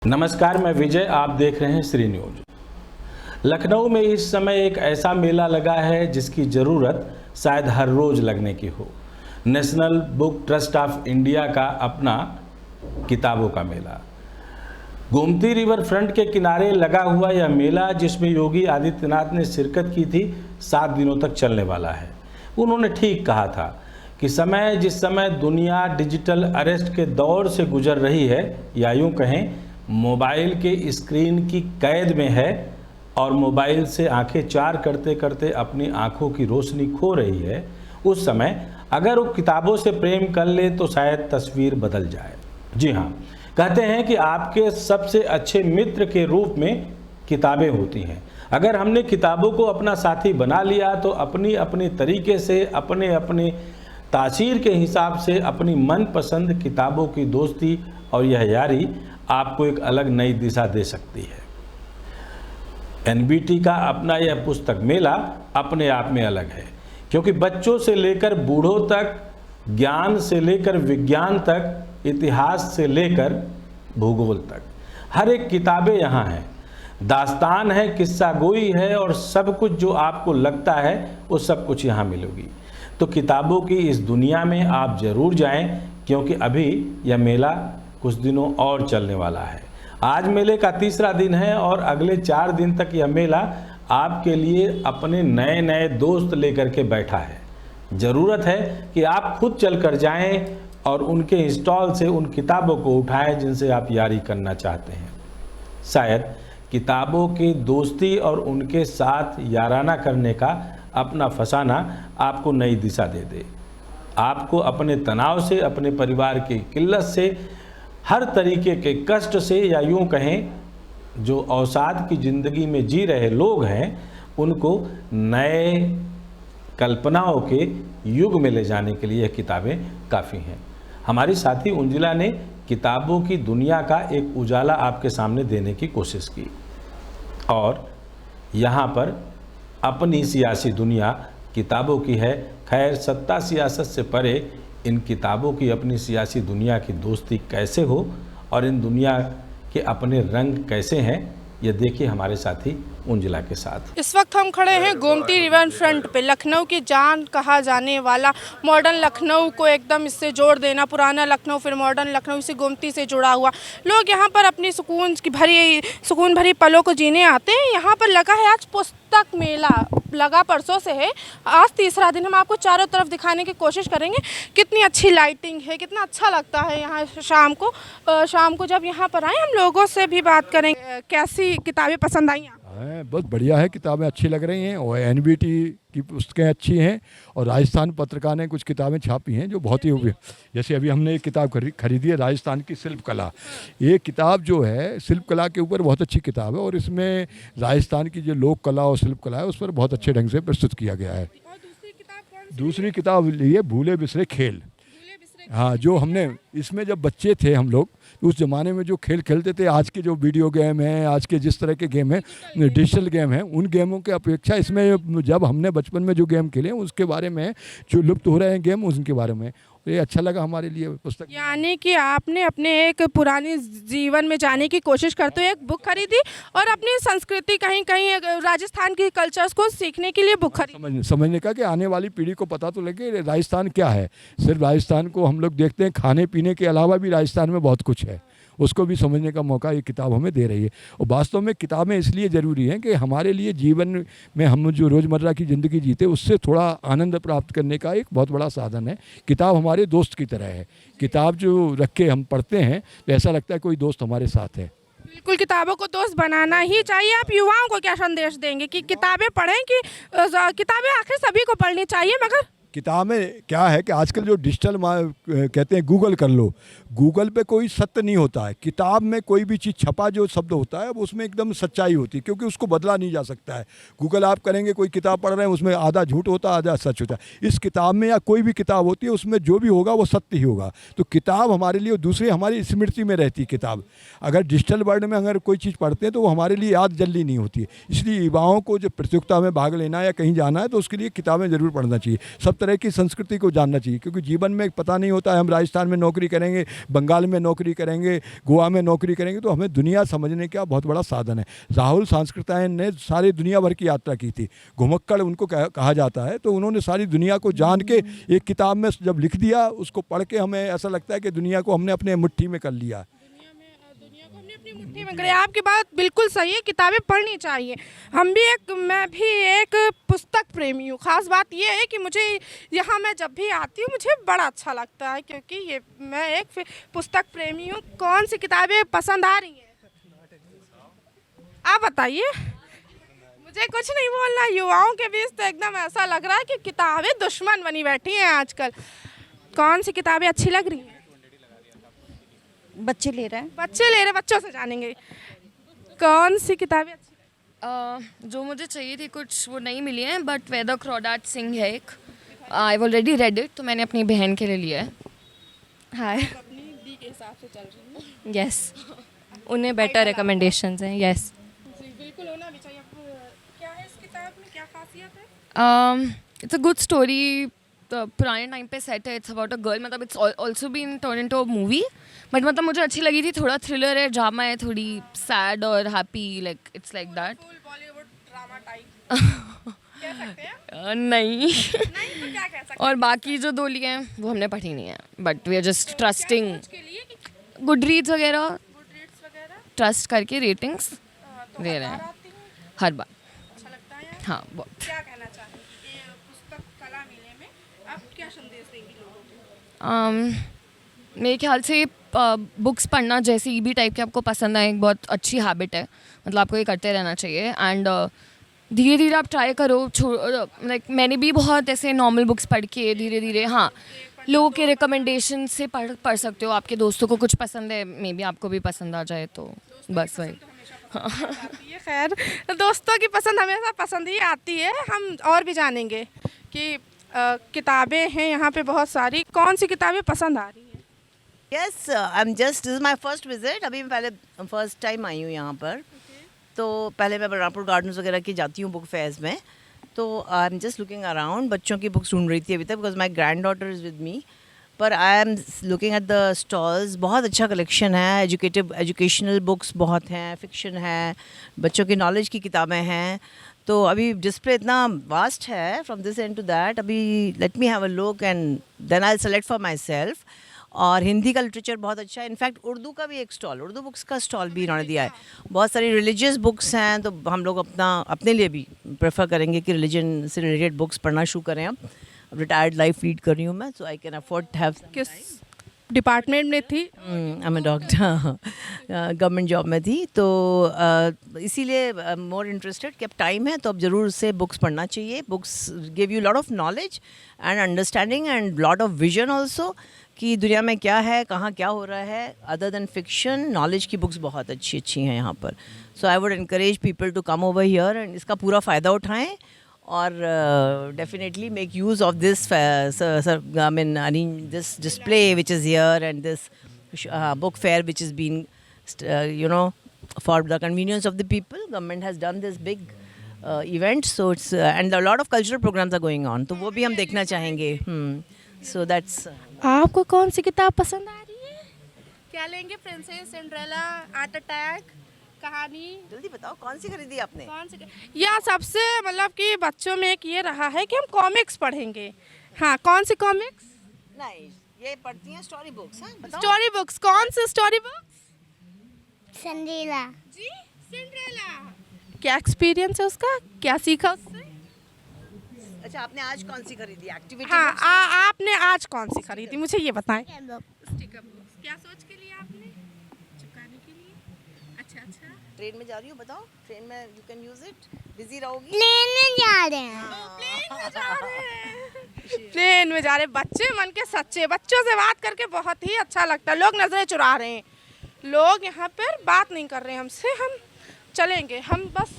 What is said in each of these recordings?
नमस्कार, मैं विजय। आप देख रहे हैं श्री न्यूज। लखनऊ में इस समय एक ऐसा मेला लगा है जिसकी ज़रूरत शायद हर रोज़ लगने की हो। National book trust of India का अपना किताबों का मेला। गोमती रिवर फ्रंट के किनारे लगा हुआ यह मेला, जिसमें योगी आदित्यनाथ ने शिरकत की थी, 7 दिनों तक चलने वाला है। उन्होंने ठीक कहा था कि जिस समय दुनिया डिजिटल अरेस्ट के दौर से गुजर रही है, या यूँ कहें मोबाइल के स्क्रीन की कैद में है और मोबाइल से आंखें चार करते करते अपनी आंखों की रोशनी खो रही है, उस समय अगर वो किताबों से प्रेम कर ले तो शायद तस्वीर बदल जाए। जी हाँ, कहते हैं कि आपके सबसे अच्छे मित्र के रूप में किताबें होती हैं। अगर हमने किताबों को अपना साथी बना लिया तो अपनी अपनी तरीके से, अपने अपने तासीर के हिसाब से अपनी मनपसंद किताबों की दोस्ती और यह यारी आपको एक अलग नई दिशा दे सकती है। एनबीटी का अपना यह पुस्तक मेला अपने आप में अलग है, क्योंकि बच्चों से लेकर बूढ़ों तक, ज्ञान से लेकर विज्ञान तक, इतिहास से लेकर भूगोल तक, हर एक किताबें यहाँ हैं। दास्तान है, किस्सा गोई है और सब कुछ जो आपको लगता है वो सब कुछ यहाँ मिलेगी। तो किताबों की इस दुनिया में आप ज़रूर जाएं, क्योंकि अभी यह मेला कुछ दिनों और चलने वाला है। आज मेले का तीसरा दिन है और अगले 4 दिन तक यह मेला आपके लिए अपने नए नए दोस्त लेकर के बैठा है। ज़रूरत है कि आप खुद चलकर जाएं और उनके स्टॉल से उन किताबों को उठाएं जिनसे आप यारी करना चाहते हैं। शायद किताबों की दोस्ती और उनके साथ याराना करने का अपना फसाना आपको नई दिशा दे दे। आपको अपने तनाव से, अपने परिवार की किल्लत से, हर तरीके के कष्ट से, या यूँ कहें जो अवसाद की ज़िंदगी में जी रहे लोग हैं, उनको नए कल्पनाओं के युग में ले जाने के लिए यह किताबें काफ़ी हैं। हमारी साथी उंजिला ने किताबों की दुनिया का एक उजाला आपके सामने देने की कोशिश की और यहाँ पर अपनी सियासी दुनिया किताबों की है। खैर, सत्ता सियासत से परे इन किताबों की अपनी सियासी दुनिया की दोस्ती कैसे हो और इन दुनिया के अपने रंग कैसे हैं, ये देखिए हमारे साथी उंजिला के साथ। इस वक्त हम खड़े हैं गोमती रिवर फ्रंट पे। लखनऊ की जान कहा जाने वाला, मॉडर्न लखनऊ को एकदम इससे जोड़ देना, पुराना लखनऊ फिर मॉडर्न लखनऊ से गोमती से जुड़ा हुआ। लोग यहाँ पर अपनी सुकून भरी पलों को जीने आते हैं। यहाँ पर लगा है आज पुस्तक मेला, लगा परसों से है, आज तीसरा दिन। हम आपको चारों तरफ दिखाने की कोशिश करेंगे। कितनी अच्छी लाइटिंग है, कितना अच्छा लगता है यहाँ शाम को जब यहाँ पर आए। हम लोगों से भी बात करेंगे, कैसी किताबें पसंद आई आपको? बहुत बढ़िया है, किताबें अच्छी लग रही हैं और एनबीटी की पुस्तकें अच्छी हैं और राजस्थान पत्रिका ने कुछ किताबें छापी हैं जो बहुत ही, जैसे अभी हमने एक किताब खरीदी है राजस्थान की शिल्प कला। ये किताब जो है शिल्प कला के ऊपर बहुत अच्छी किताब है और इसमें राजस्थान की जो लोक कला और शिल्प कला है उस पर बहुत अच्छे ढंग से प्रस्तुत किया गया है। दूसरी किताब ये भूले बिसरे खेल। हाँ, जो हमने इसमें जब बच्चे थे हम लोग उस ज़माने में जो खेल खेलते थे, आज के जो वीडियो गेम हैं, आज के जिस तरह के गेम हैं, डिजिटल गेम हैं, उन गेमों के अपेक्षा इसमें जब हमने बचपन में जो गेम खेले उसके बारे में जो लुप्त हो रहे हैं गेम, उनके बारे में ये अच्छा लगा हमारे लिए पुस्तक। यानी कि आपने अपने एक पुराने जीवन में जाने की कोशिश करते हुए एक बुक खरीदी और अपनी संस्कृति कहीं कहीं राजस्थान की कल्चर्स को सीखने के लिए बुक खरीदी। समझने का कि आने वाली पीढ़ी को पता तो लगे राजस्थान क्या है। सिर्फ राजस्थान को हम लोग देखते हैं, खाने पीने के अलावा भी राजस्थान में बहुत कुछ है, उसको भी समझने का मौका ये किताब हमें दे रही है। और वास्तव में किताबें इसलिए ज़रूरी हैं कि हमारे लिए जीवन में हम जो रोज़मर्रा की ज़िंदगी जीते उससे थोड़ा आनंद प्राप्त करने का एक बहुत बड़ा साधन है। किताब हमारे दोस्त की तरह है। किताब जो रख के हम पढ़ते हैं तो ऐसा लगता है कोई दोस्त हमारे साथ है। बिल्कुल, किताबों को दोस्त बनाना ही चाहिए। आप युवाओं को क्या संदेश देंगे कि किताबें पढ़ें, कि किताबें आखिर सभी को पढ़नी चाहिए? मगर किताबें क्या है कि आजकल जो डिजिटल कहते हैं गूगल कर लो, गूगल पे कोई सत्य नहीं होता है। किताब में कोई भी चीज़ छपा जो शब्द होता है वो उसमें एकदम सच्चाई होती है, क्योंकि उसको बदला नहीं जा सकता है। गूगल आप करेंगे, कोई किताब पढ़ रहे हैं उसमें आधा झूठ होता है आधा सच होता है। इस किताब में या कोई भी किताब होती है उसमें जो भी होगा वो सत्य ही होगा। तो किताब हमारे लिए, दूसरी हमारी स्मृति में रहती है किताब। अगर डिजिटल वर्ल्ड में अगर कोई चीज़ पढ़ते हैं तो वो हमारे लिए याद जल्दी नहीं होती है। इसलिए युवाओं को जब प्रतियोगिता में भाग लेना है या कहीं जाना है तो उसके लिए किताबें ज़रूर पढ़ना चाहिए। सब तरह की संस्कृति को जानना चाहिए, क्योंकि जीवन में पता नहीं होता है, हम राजस्थान में नौकरी करेंगे, बंगाल में नौकरी करेंगे, गोवा में नौकरी करेंगे, तो हमें दुनिया समझने का बहुत बड़ा साधन है। राहुल सांस्कृत्यायन ने सारी दुनिया भर की यात्रा की थी, घुमक्कड़ उनको कहा जाता है, तो उन्होंने सारी दुनिया को जान के एक किताब में जब लिख दिया, उसको पढ़ के हमें ऐसा लगता है कि दुनिया को हमने अपने मुट्ठी में कर लिया। दुनिया को हमने अपनी मुट्ठी में करे। आपकी बात बिल्कुल सही है, किताबें पढ़नी चाहिए। मैं भी एक पुस्तक प्रेमी हूँ। खास बात ये है कि मुझे यहाँ मैं जब भी आती हूँ मुझे बड़ा अच्छा लगता है, क्योंकि मैं एक पुस्तक प्रेमी हूँ। कौन सी किताबें पसंद आ रही हैं आप बताइए? मुझे कुछ नहीं बोलना, युवाओं के बीच तो एकदम ऐसा लग रहा है कि किताबें दुश्मन बनी बैठी हैं आजकल। कौन सी किताबें अच्छी लग रही हैं? बच्चे ले रहे हैं। बच्चों से जानेंगे कौन सी किताबें अच्छी। जो मुझे चाहिए थी कुछ वो नहीं मिली हैं, बट वेदर क्रॉडाट सिंह है एक, आई ऑलरेडी रेड इट, तो मैंने अपनी बहन के लिए लिया है। हाय, अपनी दी के हिसाब से चल रही है। यस, उन्हें बेटर रिकमेंडेशंस हैं। यस, जी बिल्कुल होना भी चाहिए। क्या है इस किताब में, क्या खासियत है? इट्स अ गुड स्टोरी, पुराने टाइम पे सेट है। इट्स अबाउट अ गर्ल, मतलब it's also been turn into a movie, but मतलब मुझे अच्छी लगी थी। थोड़ा थ्रिलर है, ड्रामा है, थोड़ी सैड और happy, like it's like that. Full Bollywood drama type कह सकते हैं? नहीं नहीं तो क्या कह सकते हैं? और बाकी जो दो लिए हैं वो हमने पढ़ी नहीं है, but we are just trusting. उसके लिए कि गुड रीड्स वगैरह गुडरीड्स वगैरह ट्रस्ट करके रेटिंग्स तो दे हर रहे बार हैं आती हैं? हर बार। अच्छा लगता है यार? हाँ, बहुत। क्या कहना चाहेंगे ये पुस्तक कला मेले में आप क्या संदेश देंगी लोगों को? मेरे ख्याल से बुक्स पढ़ना जैसे ईबी टाइप के आपको पसंद है, एक बहुत अच्छी हैबिट है, मतलब आपको ये करते रहना चाहिए। एंड धीरे धीरे आप ट्राई करो। लाइक मैंने भी बहुत ऐसे नॉर्मल बुक्स पढ़ के धीरे धीरे, हाँ, लोगों के रिकमेंडेशन से पढ़ सकते हो। आपके दोस्तों को कुछ पसंद है, मे बी आपको भी पसंद आ जाए, तो बस वही। आती है। खैर, दोस्तों की पसंद हमेशा पसंद ही आती है। हम और भी जानेंगे कि किताबें हैं यहाँ पे बहुत सारी, कौन सी किताबें पसंद आ रही हैं? Yes, I am just, this is my first visit. अभी मैं पहले फर्स्ट टाइम आई हूँ यहाँ पर। तो पहले मैं बलरामपुर गार्डन्स वगैरह की जाती हूँ बुक फेयर्स में, तो I am just looking around. बच्चों की बुक्स ढूंढ रही थी अभी तक, because my granddaughter is with me. पर I am looking at the stalls, बहुत अच्छा कलेक्शन है। एजुकेशनल बुक्स बहुत हैं, फिक्शन है, बच्चों की नॉलेज की किताबें हैं। तो अभी डिस्प्ले इतना वास्ट है from this end to that. अभी let me have a look and then I select for myself. और हिंदी का लिटरेचर बहुत अच्छा है। इनफैक्ट उर्दू का भी एक स्टॉल, उर्दू बुक्स का स्टॉल भी इन्होंने दिया है। बहुत सारी रिलीजियस बुक्स हैं, तो हम लोग अपने लिए भी प्रेफर करेंगे कि रिलीजन से रिलेटेड बुक्स पढ़ना शुरू करें। अब रिटायर्ड लाइफ लीड कर रही हूँ मैं, so I can afford to have. किस डिपार्टमेंट में थी? I am doctor, government job में थी, तो इसीलिए मोर इंटरेस्टेड कि अब टाइम है तो अब ज़रूर से बुक्स पढ़ना चाहिए। Books give you lot of knowledge and understanding and lot of vision also, कि दुनिया में क्या है, कहाँ क्या हो रहा है। अदर देन फिक्शन, नॉलेज की बुक्स बहुत अच्छी अच्छी हैं यहाँ पर। So I would encourage people to come over here and इसका पूरा फ़ायदा उठाएं और definitely make use of this I mean this display which is here and this book fair which has been for the convenience of the people. Government has done this big event, so it's and a lot of cultural programs are going on, तो वो भी हम देखना चाहेंगे। So that's आपको कौन सी किताब पसंद आ रही है? क्या लेंगे? प्रिंसेस, सिंड्रेला, आर्ट अटैक, कहानी? जल्दी बताओ कौन सी खरीदी आपने? कौन सी? या सबसे मतलब कि बच्चों में एक ये रहा है कि हम कॉमिक्स पढ़ेंगे। हाँ, कौन सी कॉमिक्स? नहीं, ये पढ़ती हैं स्टोरी बुक्स। हैं, बताओ। Story books. कौन सी स्टोरी बुक्स? सिंड्रेला। जी, सिंड्रेला। क्या एक्सपीरियंस है उसका? क्या सीखा उससे? अच्छा, आपने आज कौन सी खरीदी? एक्टिविटी हाँ, आपने आज कौन सी खरीदी, मुझे ये बताएं। Sticker books. क्या सोच के लिए आपने? चिपकाने के लिए? अच्छा। ट्रेन में जा रही हो, बताओ। ट्रेन में you can use it. Busy रहोगी। प्लेन में जा रहे हैं। प्लेन में जा रहे बच्चे मन के सच्चे। बच्चों से बात करके बहुत ही अच्छा लगता है। लोग नजरें चुरा रहे हैं, लोग यहाँ पर बात नहीं कर रहे हैं हमसे। हम चलेंगे, हम बस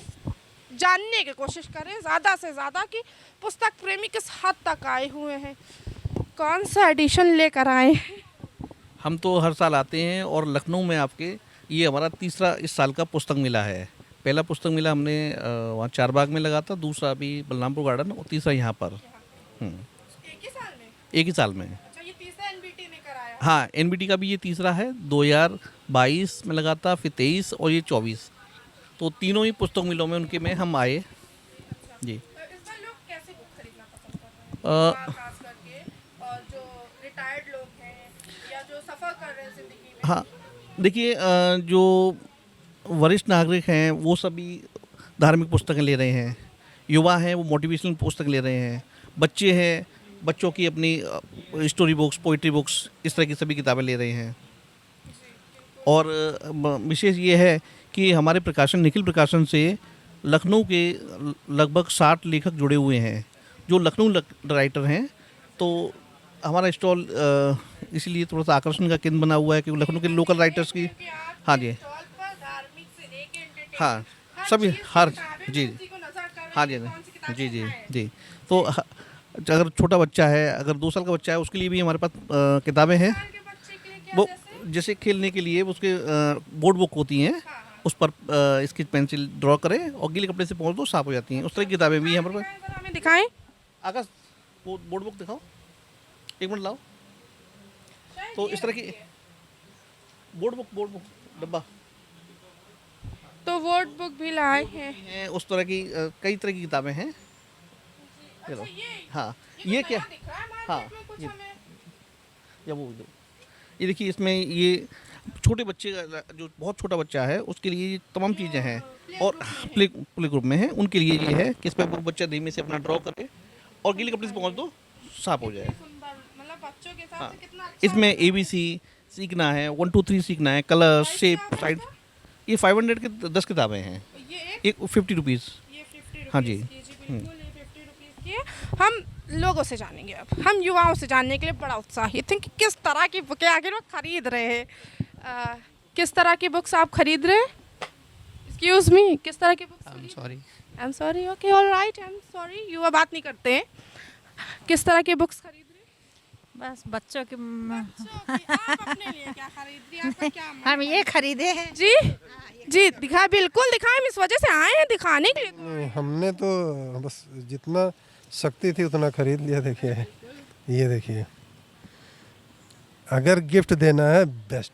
जानने की कोशिश करें ज़्यादा से ज़्यादा कि पुस्तक प्रेमी किस हद तक आए हुए हैं, कौन सा एडिशन लेकर आए हैं। हम तो हर साल आते हैं और लखनऊ में आपके ये हमारा तीसरा इस साल का पुस्तक मेला है। पहला पुस्तक मेला हमने वहाँ चारबाग में लगा था, दूसरा अभी बलरामपुर गार्डन और तीसरा यहाँ पर। एक एक ही साल में। अच्छा, ये तीसरा एनबीटी ने कराया। हाँ, एनबीटी का भी ये तीसरा है। 2022 में लगा था, फिर 23 और ये 24। तो तीनों ही पुस्तक मिलों में उनके में हम आए जी। इस बार लोग कैसे बुक खरीदना पसंद कर रहे हैं, खास करके और जो रिटायर्ड लोग हैं या जो सफ़र कर रहे हैं ज़िंदगी में? हाँ, देखिए जो वरिष्ठ नागरिक हैं वो सभी धार्मिक पुस्तकें ले रहे हैं, युवा हैं वो मोटिवेशनल पुस्तक ले रहे हैं, बच्चे हैं बच्चों की अपनी स्टोरी बुक्स, पोइट्री बुक्स, इस तरह की सभी किताबें ले रहे हैं। और विशेष ये है कि हमारे प्रकाशन निखिल प्रकाशन से लखनऊ के लगभग 60 लेखक जुड़े हुए हैं जो लखनऊ राइटर हैं। तो हमारा स्टॉल इसीलिए थोड़ा सा आकर्षण का केंद्र बना हुआ है कि लखनऊ के लोकल राइटर्स की। हाँ जी, स्टॉल पर धार्मिक से लेके एंटरटेनमेंट हाँ सभी हर जी किसी को नजर कर हाँ रही जी है, कौन सी किताबें जी जी उठाएं? जी। तो अगर छोटा बच्चा है, अगर 2 साल का बच्चा है, उसके लिए भी हमारे पास किताबें हैं। साल के बच्चे के लिए क्या वो जैसे? जैसे खेलने के लिए उसके बोर्ड बुक होती हैं, उस पर स्केच पेंसिल ड्रॉ करें और गीले कपड़े से पोंछ दो, साफ हो जाती हैं। उस तरह की किताबें भी हैं हमारे पास। जरा हमें दिखाएं। आकाश वो बोर्ड बुक दिखाओ, 1 मिनट लाओ। तो इस तरह की बोर्ड बुक डब्बा तो वोट बुक भी लाए हैं। हैं, उस तरह की कई तरह की किताबें हैं। चलो हाँ, ये क्या दिख रहा है हाँ, मार्केट में कुछ ये- हमें? या वो दो। ये देखिए, इसमें ये छोटे बच्चे का जो बहुत छोटा बच्चा है उसके लिए ये तमाम चीज़ें हैं। और प्ले ग्रुप में है उनके लिए ये है कि इस पर बच्चा धीमे से अपना ड्रॉ करे और गीले कपड़े से पहुँच दो, साफ हो जाए। सुंदर, मतलब बच्चों के साथ हाँ, कितना अच्छा इसमें ABC सीखना है, 1 2 3 सीखना है, कलर शेप साइड। ये 500 के 10 किताबें हैं, ये एक 50 रुपीज़। ये 50 हाँ जी। रुपीस की, बिल्कुल ये 50 रुपीस की है। हम लोगों से जानेंगे, अब हम युवाओं से जानने के लिए बड़ा उत्साहित हैं कि किस तरह की बुकें आखिर वो खरीद रहे हैं। किस तरह की बुक्स आप खरीद रहे हैं? एक्सक्यूज मी, किस तरह की books? I am sorry, okay, all right, I am sorry. युवा बात नहीं करते हैं। किस तरह की बुक्स खरीद रहे हैं? बस बच्चों के आप अपने लिए क्या खरीद रही हैं? आपका क्या मन हम ये खरीदे हैं। जी जी, दिखा, बिल्कुल दिखाएं, हम इस वजह से आए हैं दिखाने के लिए। हमने तो बस जितना शक्ति थी उतना खरीद लिया। देखिए ये देखिए, अगर गिफ्ट देना है बेस्ट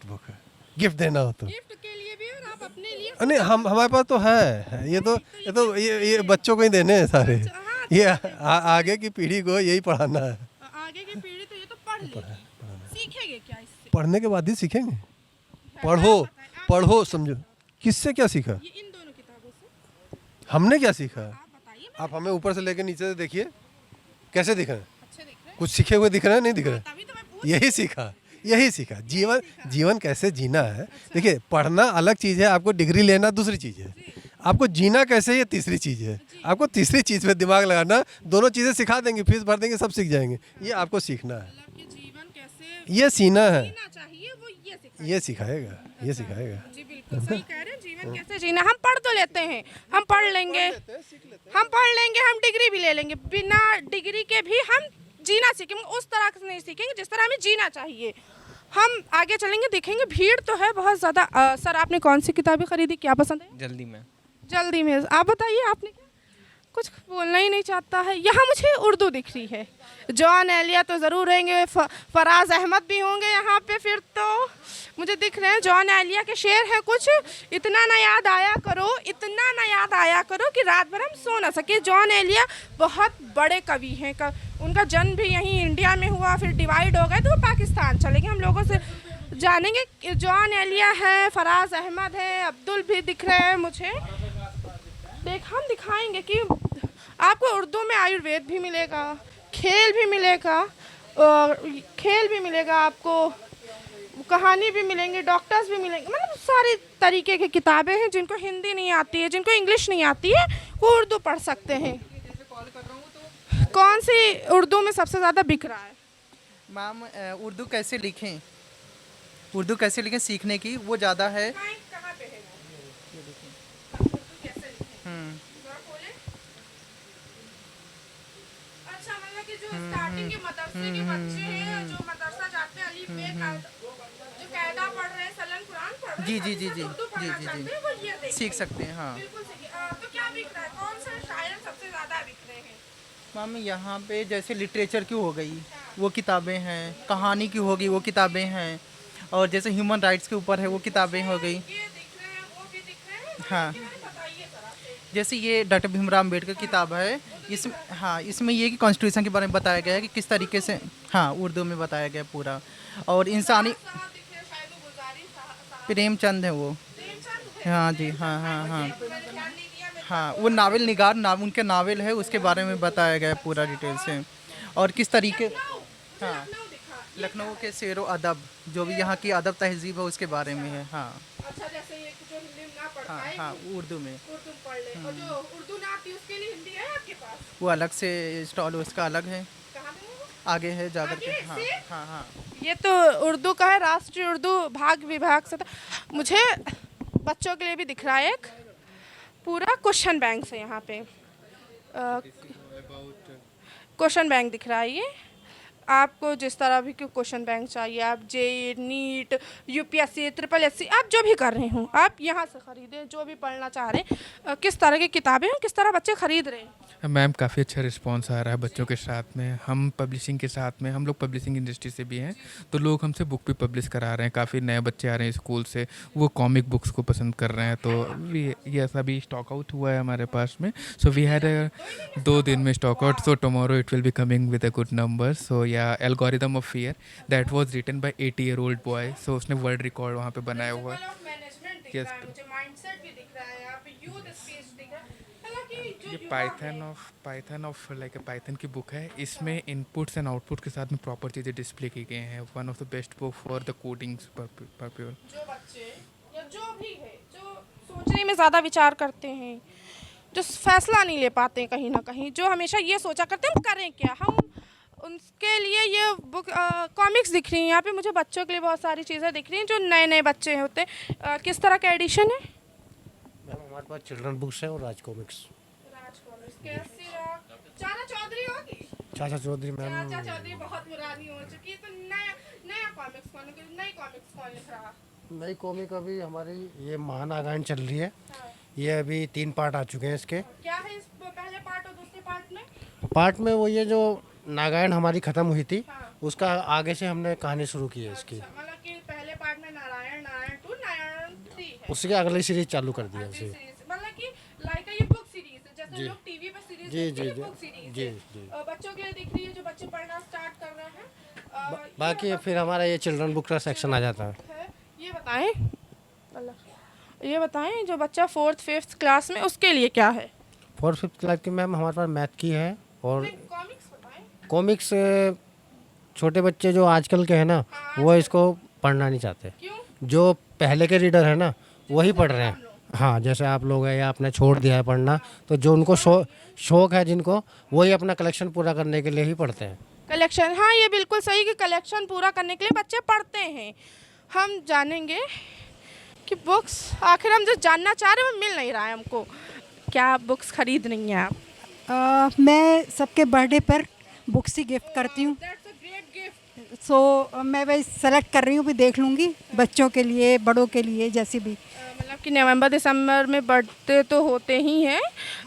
बुक है, गिफ्ट देना हो तो। गिफ्ट के लिए भी और आप अपने लिए? नहीं, हम हमारे पास तो है। ये बच्चों को ही देने हैं सारे। ये आगे की पीढ़ी को यही पढ़ाना है। आगे की पीढ़ी तो ये तो पढ़ लेगी, सीखेंगे क्या इससे? पढ़ने के बाद ही सीखेंगे। पढ़ो समझो, किससे क्या सीखा? ये इन दोनों किताबों से हमने क्या सीखा? आप बताइए। आप हमें ऊपर से लेकर नीचे से देखिए, कैसे दिख रहे हैं? अच्छे दिख रहे हैं, कुछ सीखे हुए दिख रहे हैं? नहीं दिख रहे? तभी तो मैं पूछ। यही सीखा जीवन कैसे जीना है। देखिए, पढ़ना अलग चीज़ है, आपको डिग्री लेना दूसरी चीज़ है, आपको जीना कैसे ये तीसरी चीज़ है। आपको तीसरी चीज़ पे दिमाग लगाना, दोनों चीज़ें सिखा देंगे, फीस भर देंगे, सब सीख जाएंगे। ये आपको सीखना है, मतलब कि जीवन कैसे ये सीना है, जीना चाहिए वो ये सिखाएगा। जी बिल्कुल सही कह रहे हैं। जीवन कैसे जीना, हम पढ़ तो लेते हैं, हम पढ़ लेंगे, हम डिग्री भी ले लेंगे, बिना डिग्री के भी हम जीना सीखेंगे, उस तरह से नहीं सीखेंगे जिस तरह हमें जीना चाहिए। हम आगे चलेंगे, देखेंगे, भीड़ तो है बहुत ज़्यादा। सर, आपने कौन सी किताबें खरीदी, क्या पसंद है? जल्दी में आप बताइए, आपने क्या? कुछ बोलना ही नहीं चाहता है। यहाँ मुझे उर्दू दिख रही है, जॉन एलिया तो ज़रूर रहेंगे, फराज अहमद भी होंगे यहाँ पे। फिर तो मुझे दिख रहे हैं जॉन एलिया के शेर हैं कुछ, इतना ना याद आया करो कि रात भर हम सो ना सके। जॉन एलिया बहुत बड़े कवि हैं, उनका जन्म भी यहीं इंडिया में हुआ, फिर डिवाइड हो गए तो वो पाकिस्तान चले गए। हम लोगों से जानेंगे कि जॉन एलिया है, फराज अहमद है, अब्दुल भी दिख रहे हैं मुझे। हम दिखाएंगे कि आपको उर्दू में आयुर्वेद भी मिलेगा, खेल भी मिलेगा, आपको कहानी भी मिलेंगे, डॉक्टर्स भी मिलेंगे, मतलब सारी तरीके की किताबें हैं। जिनको हिंदी नहीं आती है, जिनको इंग्लिश नहीं आती है, वो उर्दू पढ़ सकते हैं। कौन सी उर्दू में सबसे ज़्यादा बिक रहा है? मैम, उर्दू कैसे लिखें सीखने की, वो ज़्यादा है। कहाँ पे है? अच्छा, मतलब कि जो स्टार्टिंग के मदरसे के बच्चे हैं, जो मदरसा जाते हैं, अलीफ बे का जो कायदा पढ़ रहे हैं, सलन कुरान पढ़ रहे हैं, जी उर्दू पढ़ना चाहते हैं, वो ये देखें। सीख सकते हैं। हाँ बिल्कुल सीखिए। तो क्या बिक रहा है, कौन सा शायर सबसे ज़्यादा बिक रहे हैं? मैम यहाँ पे जैसे लिटरेचर की हो गई वो किताबें हैं, कहानी की होगी वो किताबें हैं, और जैसे ह्यूमन राइट्स के ऊपर है वो किताबें हो गई। हाँ, जैसे ये डॉक्टर भीमराव अम्बेडकर किताब है, इसमें हाँ इसमें ये कि कॉन्स्टिट्यूशन के बारे में बताया गया है कि किस तरीके से, हाँ उर्दू में बताया गया पूरा। और इंसानी, प्रेमचंद है वो, हाँ जी, हाँ हाँ हाँ हाँ, वो नावल निगार उनके नावल है, उसके बारे में बताया गया है पूरा डिटेल से। और किस तरीके, हाँ लखनऊ के शेर व अदब, जो भी यहाँ की अदब तहजीब है उसके बारे में है। हाँ अच्छा, जैसे ये जो हिंदी में ना पढ़ हाँ पाए, हाँ उर्दू में, उर्दू में पढ़ ले, और जो उर्दू ना आती उसके लिए हिंदी है आपके पास? वो अलग से स्टॉल उसका अलग है, कहाँ पे है वो? आगे है जाकर के। आगे हाँ से? हाँ हाँ ये तो उर्दू का है, राष्ट्रीय उर्दू भाग विभाग से था। मुझे बच्चों के लिए भी दिख रहा है एक पूरा क्वेश्चन बैंक से, यहाँ पे क्वेश्चन बैंक दिख रहा है। ये आपको जिस तरह भी क्वेश्चन बैंक चाहिए, आप JEE, NEET, UPSC, triple SC, आप जो भी कर रहे हो आप यहाँ से ख़रीदें, जो भी पढ़ना चाह रहे हैं। किस तरह की किताबें हैं, किस तरह बच्चे ख़रीद रहे हैं? मैम काफ़ी अच्छा रिस्पांस आ रहा है बच्चों के साथ में। हम पब्लिशिंग के साथ में, हम लोग पब्लिशिंग इंडस्ट्री से भी हैं, तो लोग हमसे बुक भी पब्लिश करा रहे हैं। काफ़ी नए बच्चे आ रहे हैं स्कूल से, वो कॉमिक बुक्स को पसंद कर रहे हैं। तो ये ऐसा भी स्टॉक आउट हुआ है हमारे पास में। सो वी हैड 2 दिन में stock out, so tomorrow it will be coming with a good number. So या algorithm of fear that was written by 80-year-old boy, सो उसने वर्ल्ड रिकॉर्ड वहाँ पे बनाया हुआ है। Yes. ये Python of like a Python की बुक है। इसमें इनपुट्स एंड आउटपुट के साथ में प्रॉपर चीज़ें डिस्प्ले की गई हैं। One of the best book for the codings purple. जो बच्चे या जो भी है, जो सोचने में ज़्यादा विचार करते हैं, जो फैसला नहीं ले पाते हैं कहीं ना कहीं, जो हमेशा ये सोचा करते हैं हम करें क्या, हम उनके लिए ये बुक कॉमिक्स दिख रही हैं यहाँ पे। मुझे बच्चों के लिए बहुत सारी चीज़ें दिख रही हैं, जो नए नए बच्चे होते हैं। किस तरह का एडिशन है? मैम हमारे पास चिल्ड्रन बुक्स है और राज कॉमिक्स। चाचा चौधरी होगी? चाचा चौधरी मैम, चाचा चौधरी बहुत पुरानी हो चुकी है, तो नया कॉमिक्स कौन, नई कॉमिक्स कौन लिख रहा? नई कॉमिक अभी हमारी ये महानागायन चल रही है। ये अभी 3 पार्ट आ चुके हैं इसके। क्या है इस पहले पार्ट और दूसरे पार्ट में? पार्ट में वो ये जो नागायन हमारी ख़त्म हुई थी, उसका आगे से हमने कहानी शुरू की है इसकी। मतलब कि पहले पार्ट में नारायण 2, नारायण 3 है। उसके अगली सीरीज चालू कर दी है उसे। मतलब कि लाइक ये बुक सीरीज है, जैसे लोग टीवी पे सीरीज देखते हैं, बुक सीरीज जी है। जी। बच्चों के लिए दिख रही है, जो बच्चे पढ़ना स्टार्ट कर रहे हैं। बाकी फिर हमारा ये चिल्ड्रन बुक का सेक्शन आ जाता है। ये बताएं, ये बताएं जो बच्चा 4th 5th क्लास में, उसके लिए क्या है? 4th 5th क्लास की मैम हमारे पास मैथ की है। और कॉमिक्स बताएं। कॉमिक्स छोटे बच्चे जो आजकल के हैं ना, वो इसको पढ़ना नहीं चाहते। क्यों? जो पहले के रीडर है ना, वही पढ़ रहे हैं। हाँ, जैसे आप लोग हैं या आपने छोड़ दिया है पढ़ना, तो जो उनको शौक है जिनको, वही अपना कलेक्शन पूरा करने के लिए ही पढ़ते हैं। कलेक्शन, हाँ ये बिल्कुल सही कि कलेक्शन पूरा करने के लिए बच्चे पढ़ते हैं। हम जानेंगे कि बुक्स आखिर हम जो जानना चाह रहे हैं वो मिल नहीं रहा है हमको। क्या बुक्स खरीद रही हैं आप? मैं सबके बर्थडे पर बुक्स ही गिफ्ट करती हूँ। सो मैं वही सेलेक्ट कर रही हूँ, भी देख लूँगी बच्चों के लिए, बड़ों के लिए, जैसे भी। मतलब कि नवंबर दिसंबर में बर्थडे तो होते ही हैं,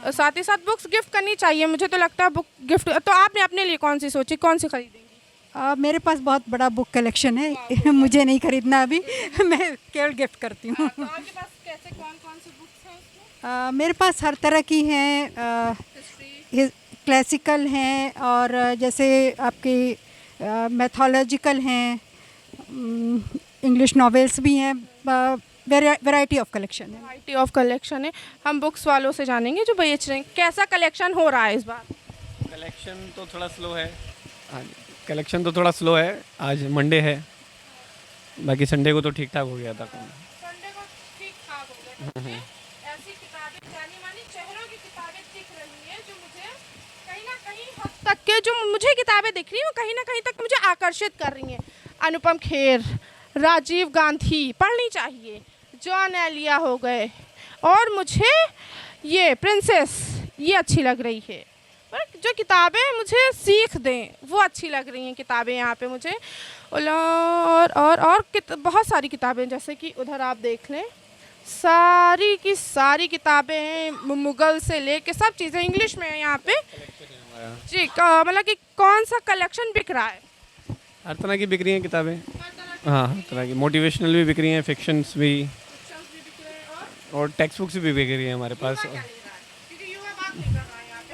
साथ ही साथ बुक्स गिफ्ट करनी चाहिए। मुझे तो लगता है बुक गिफ्ट। तो आपने अपने लिए कौन सी सोची, कौन सी खरीदेंगी? मेरे पास बहुत बड़ा बुक कलेक्शन है। मुझे नहीं खरीदना अभी, मैं केवल गिफ्ट करती हूँ। तो आपके पास कैसे कौन सी बुक्स हैं? मेरे पास हर तरह की हैं, क्लासिकल हैं और जैसे आपकी मैथोलॉजिकल हैं, इंग्लिश नॉवेल्स भी हैं। वैरायटी ऑफ कलेक्शन है। वैरायटी ऑफ कलेक्शन है। हम बुक्स वालों से जानेंगे जो बेच रहे हैं, कैसा कलेक्शन हो रहा है इस बार? कलेक्शन तो थोड़ा स्लो है। हाँ, कलेक्शन तो थोड़ा स्लो है। आज मंडे है, बाकी संडे को तो ठीक ठाक हो गया था। संडे को ठीक ठाक हो गया। ऐसी किताबें, जानी मानी चेहरों की किताबें दिख रही हैं, जो मुझे कहीं ना कहीं हद तक के जो मुझे किताबें दिख रही हैं, वो कहीं ना कहीं तक मुझे आकर्षित कर रही हैं। अनुपम खेर, राजीव गांधी पढ़नी चाहिए, जॉन एलिया हो गए, और मुझे ये प्रिंसेस ये अच्छी लग रही है। पर जो किताबें मुझे सीख दें वो अच्छी लग रही हैं किताबें यहाँ पे मुझे। और बहुत सारी किताबें, जैसे कि उधर आप देख लें, सारी की सारी किताबें हैं, मुगल से लेके सब चीज़ें इंग्लिश में हैं यहाँ पे। जी मतलब कि कौन सा कलेक्शन बिक रहा है? हर तरह की बिक रही हैं किताबें। हाँ, हर तरह की मोटिवेशनल भी बिक रही हैं, फिक्शंस भी, और टेक्स्ट बुक्स भी बिक रही हैं हमारे पास।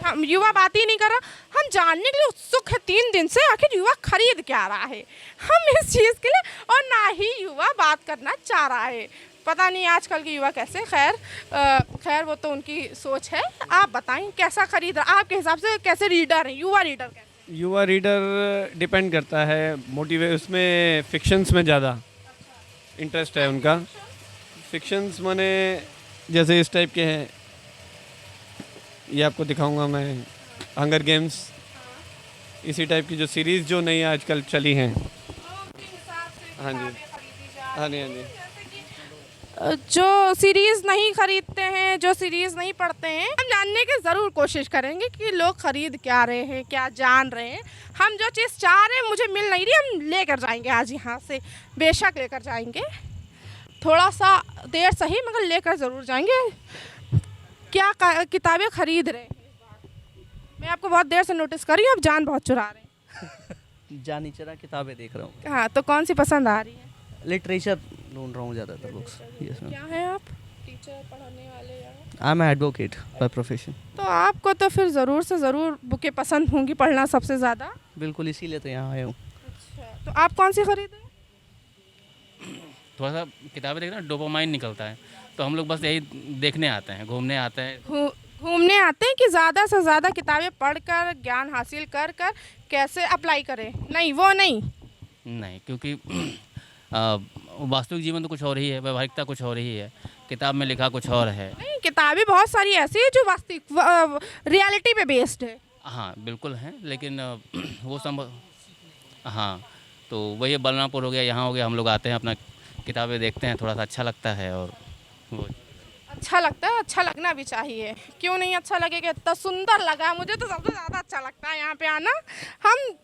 हम युवा बात ही नहीं कर रहा, हम जानने के लिए उत्सुक है 3 दिन से आखिर युवा खरीद क्या रहा है, हम इस चीज़ के लिए, और ना ही युवा बात करना चाह रहा है। पता नहीं आजकल के युवा कैसे, खैर वो तो उनकी सोच है। आप बताएं कैसा खरीद रहा, आपके हिसाब से कैसे रीडर हैं, युवा रीडर कैसे? युवा रीडर डिपेंड करता है उसमें फिक्शंस में ज़्यादा इंटरेस्ट है उनका। फिक्शंस माने जैसे इस टाइप के हैं, ये आपको दिखाऊंगा मैं, हंगर गेम्स, इसी टाइप की जो सीरीज़ जो नई आजकल चली हैं। हाँ जी, हाँ जी, हाँ जी। जो सीरीज़ नहीं खरीदते हैं, जो सीरीज़ नहीं पढ़ते हैं, हम जानने की ज़रूर कोशिश करेंगे कि लोग खरीद क्या रहे हैं, क्या जान रहे हैं। हम जो चीज़ चाह रहे हैं मुझे मिल नहीं रही, हम लेकर जाएंगे आज यहाँ से, बेशक लेकर जाएंगे, थोड़ा सा देर सही मगर लेकर ज़रूर जाएंगे। क्या किताबें खरीद रहे हैं? मैं आपको बहुत देर से नोटिस कर रही हूँ, आप जान बहुत चुरा रहे हैं। जानी चरा किताबें देख रहा हूँ। हाँ, तो कौन सी पसंद आ रही है? लिटरेचर ढूंढ रहा हूँ ज़्यादातर बुक्स। Yes ma'am. क्या है आप? टीचर, पढ़ाने वाले या? I am advocate by profession. तो आपको तो फिर ज़रूर से ज़रूर बुकें पसंद होंगी पढ़ना सबसे ज़्यादा। बिल्कुल, इसीलिए तो यहाँ आया हूँ। अच्छा, तो आप कौन सी खरीदे? थोड़ा सा किताबें देखना डोपामाइन निकलता है, तो हम लोग बस यही देखने आते हैं, घूमने आते हैं। घूमने आते हैं कि ज़्यादा से ज़्यादा किताबें पढ़कर ज्ञान हासिल कर कर कैसे अप्लाई करें? नहीं, वो नहीं, क्योंकि वास्तविक जीवन तो कुछ और ही है, व्यवहारिकता कुछ और ही है, किताब में लिखा कुछ और है। नहीं, किताबें बहुत सारी ऐसी है जो वास्तविक रियलिटी पे बेस्ड है। हाँ बिल्कुल हैं, लेकिन वो संभव, हाँ, तो वही बलरामपुर हो गया, यहाँ हो गया, हम लोग आते हैं, अपना किताबें देखते हैं, थोड़ा सा अच्छा लगता है। और वो अच्छा लगता है, अच्छा लगना भी चाहिए, क्यों नहीं अच्छा लगेगा? इतना सुंदर लगा, मुझे तो सबसे ज़्यादा अच्छा लगता है यहाँ पे आना। हम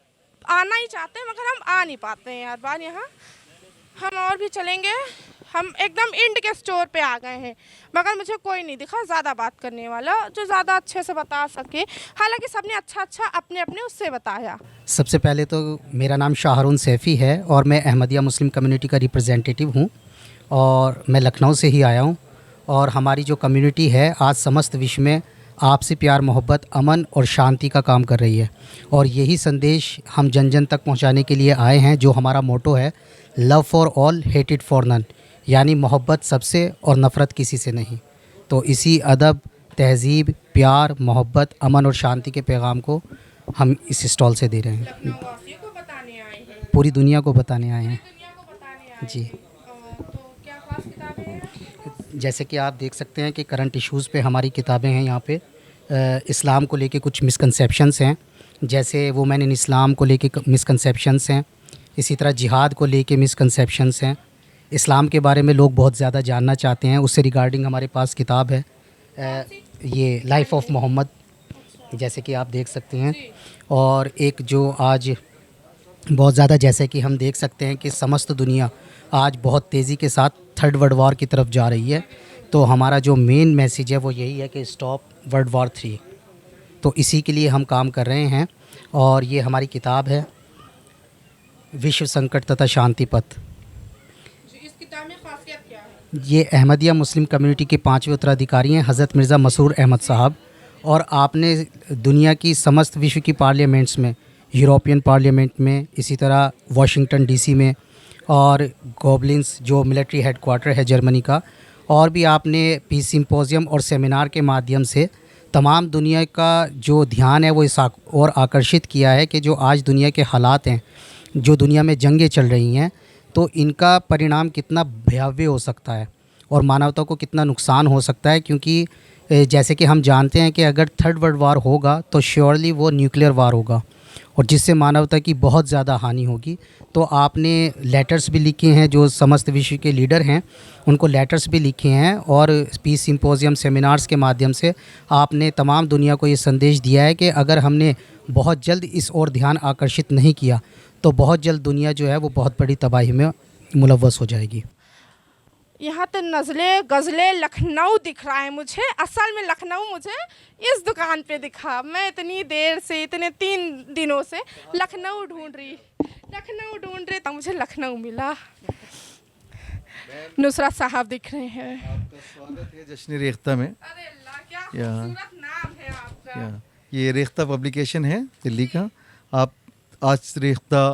आना ही चाहते हैं मगर हम आ नहीं पाते हैं यार बार यहाँ। हम और भी चलेंगे, हम एकदम इंड के स्टोर पे आ गए हैं मगर मुझे कोई नहीं दिखा ज़्यादा बात करने वाला जो ज़्यादा अच्छे से बता सके। हालांकि सबने अच्छा अपने अपने उससे बताया। सबसे पहले तो मेरा नाम शाहरुन सैफ़ी है और मैं अहमदिया मुस्लिम कम्युनिटी का रिप्रेजेंटेटिव हूँ और मैं लखनऊ से ही आया हूँ। और हमारी जो कम्युनिटी है आज समस्त विश्व में आपसी प्यार, मोहब्बत, अमन और शांति का काम कर रही है और यही संदेश हम जन जन तक पहुँचाने के लिए आए हैं। जो हमारा मोटो है, love for all, hated for none, यानी मोहब्बत सबसे और नफ़रत किसी से नहीं। तो इसी अदब, तहज़ीब, प्यार, मोहब्बत, अमन और शांति के पैगाम को हम इस स्टॉल से दे रहे हैं, पूरी दुनिया को बताने आए हैं जी। जैसे कि आप देख सकते हैं कि करंट इश्यूज़ पे हमारी किताबें हैं। यहाँ पे इस्लाम को लेके कुछ मिसकंसेप्शंस हैं, जैसे वुमेन इन इस्लाम को लेके मिसकंसेप्शंस हैं, इसी तरह जिहाद को लेके मिसकंसेप्शंस हैं। इस्लाम के बारे में लोग बहुत ज़्यादा जानना चाहते हैं, उससे रिगार्डिंग हमारे पास किताब है, ये लाइफ ऑफ मोहम्मद, जैसे कि आप देख सकते हैं। और एक जो आज बहुत ज़्यादा, जैसे कि हम देख सकते हैं कि समस्त दुनिया आज बहुत तेज़ी के साथ थर्ड वर्ल्ड वॉर की तरफ जा रही है, तो हमारा जो मेन मैसेज है वो यही है कि स्टॉप वर्ल्ड वॉर 3। तो इसी के लिए हम काम कर रहे हैं और ये हमारी किताब है, विश्व संकट तथा शांति पथ। इस किताब में खासियत क्या है? ये अहमदिया मुस्लिम कम्युनिटी के 5वें उत्तराधिकारी हैं हज़रत मिर्ज़ा मसूर अहमद साहब, और आपने दुनिया की समस्त विश्व की पार्लियामेंट्स में, यूरोपियन पार्लियामेंट में, इसी तरह वाशिंगटन डीसी में, और गोबलिन्स जो मिलिट्री हेडक्वार्टर है जर्मनी का, और भी आपने पीस सिंपोजियम और सेमिनार के माध्यम से तमाम दुनिया का जो ध्यान है वो इस और आकर्षित किया है कि जो आज दुनिया के हालात हैं, जो दुनिया में जंगें चल रही हैं, तो इनका परिणाम कितना भयावह हो सकता है और मानवता को कितना नुकसान हो सकता है। क्योंकि जैसे कि हम जानते हैं कि अगर थर्ड वर्ल्ड वार होगा तो श्योरली वो न्यूक्लियर वार होगा और जिससे मानवता की बहुत ज़्यादा हानि होगी। तो आपने लेटर्स भी लिखे हैं, जो समस्त विश्व के लीडर हैं उनको लेटर्स भी लिखे हैं, और पीस सिंपोजियम सेमिनार्स के माध्यम से आपने तमाम दुनिया को ये संदेश दिया है कि अगर हमने बहुत जल्द इस ओर ध्यान आकर्षित नहीं किया तो बहुत जल्द दुनिया जो है वो बहुत बड़ी तबाही में मुलव्वस हो जाएगी। यहाँ तो नज़लें गज़लें लखनऊ दिख रहा है मुझे। असल में लखनऊ मुझे इस दुकान पे दिखा। मैं इतनी देर से, इतने 3 दिनों से लखनऊ ढूंढ रही था, मुझे लखनऊ मिला। नुसरत साहब दिख रहे हैं। आपका स्वागत है जश्न रेख्ता में। अरे अल्लाह, क्या खूबसूरत नाम है आपका। ये रेख्ता पब्लिकेशन है दिल्ली का। आप आज रेख्ता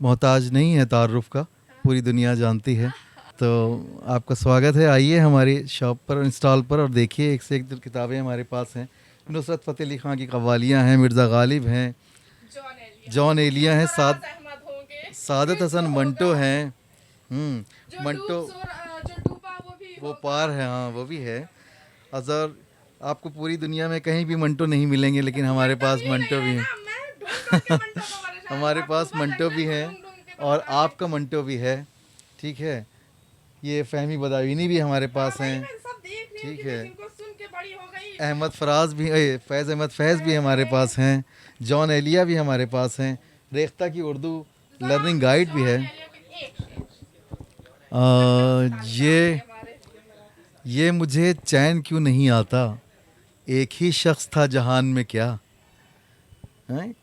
मोहताज नहीं है तारुफ का, पूरी दुनिया जानती है। तो आपका स्वागत है, आइए हमारी शॉप पर, इंस्टॉल पर, और देखिए एक से एक किताबें हमारे पास हैं। नुसरत फ़तेह अली ख़ान की कव्वालियाँ हैं, मिर्ज़ा गालिब हैं, जॉन एलिया हैं, सादत हसन मंटो हैं। मंटो वो पार है, हाँ वो भी है। अज़र आपको पूरी दुनिया में कहीं भी मंटो नहीं मिलेंगे, लेकिन हमारे पास मंटो भी हैं। हमारे पास मंटो भी है और आपका मंटो भी है, ठीक है। ये फ़हमी बदावीनी भी हमारे पास हैं, ठीक है। अहमद फराज भी, फैज़ अहमद फैज़ भी हमारे पास हैं। जॉन एलिया भी हमारे पास हैं। रेख्ता की उर्दू लर्निंग गाइड भी है। ये मुझे चैन क्यों नहीं आता, एक ही शख्स था जहान में क्या,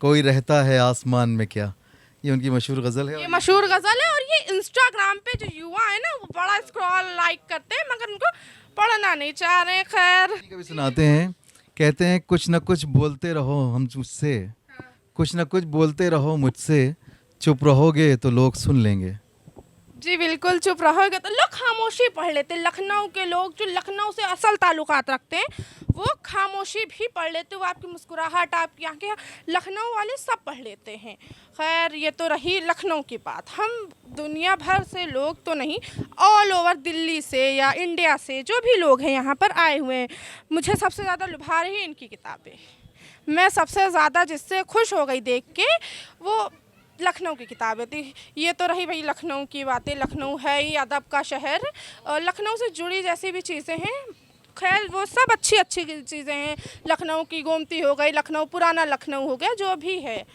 कोई रहता है आसमान में क्या। ये उनकी मशहूर गज़ल है। ये मशहूर गज़ल है और ये इंस्टाग्राम पे जो युवा है ना, वो बड़ा स्क्रॉल लाइक करते हैं, मगर उनको पढ़ना नहीं चाह रहे। खैर, कभी सुनाते हैं, कहते हैं कुछ न कुछ बोलते रहो हम मुझसे, कुछ न कुछ बोलते रहो मुझसे, चुप रहोगे तो लोग सुन लेंगे। जी बिल्कुल, चुप रहोगे तो लोग खामोशी पढ़ लेते हैं। लखनऊ के लोग जो लखनऊ से असल ताल्लुकात रखते हैं, वो खामोशी भी पढ़ लेते हैं। वो आपकी मुस्कुराहट, आपकी आंखें, लखनऊ वाले सब पढ़ लेते हैं। खैर, ये तो रही लखनऊ की बात। हम दुनिया भर से लोग तो नहीं, ऑल ओवर दिल्ली से या इंडिया से जो भी लोग हैं यहाँ पर आए हुए हैं, मुझे सबसे ज़्यादा लुभा रही इनकी किताबें। मैं सबसे ज़्यादा जिससे खुश हो गई देख के, वो लखनऊ की किताबें थी। ये तो रही भाई लखनऊ की बातें। लखनऊ है ही अदब का शहर, और लखनऊ से जुड़ी जैसी भी चीज़ें हैं, खैर वो सब अच्छी अच्छी चीज़ें हैं। लखनऊ की गोमती हो गई, लखनऊ पुराना लखनऊ हो गया, जो भी है।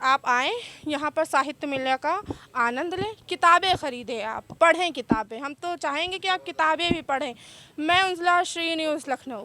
आप आएँ यहाँ पर, साहित्य मेले का आनंद लें, किताबें ख़रीदें, आप पढ़ें किताबें। हम तो चाहेंगे कि आप किताबें भी पढ़ें। मैं उंजला, श्री न्यूज़, लखनऊ।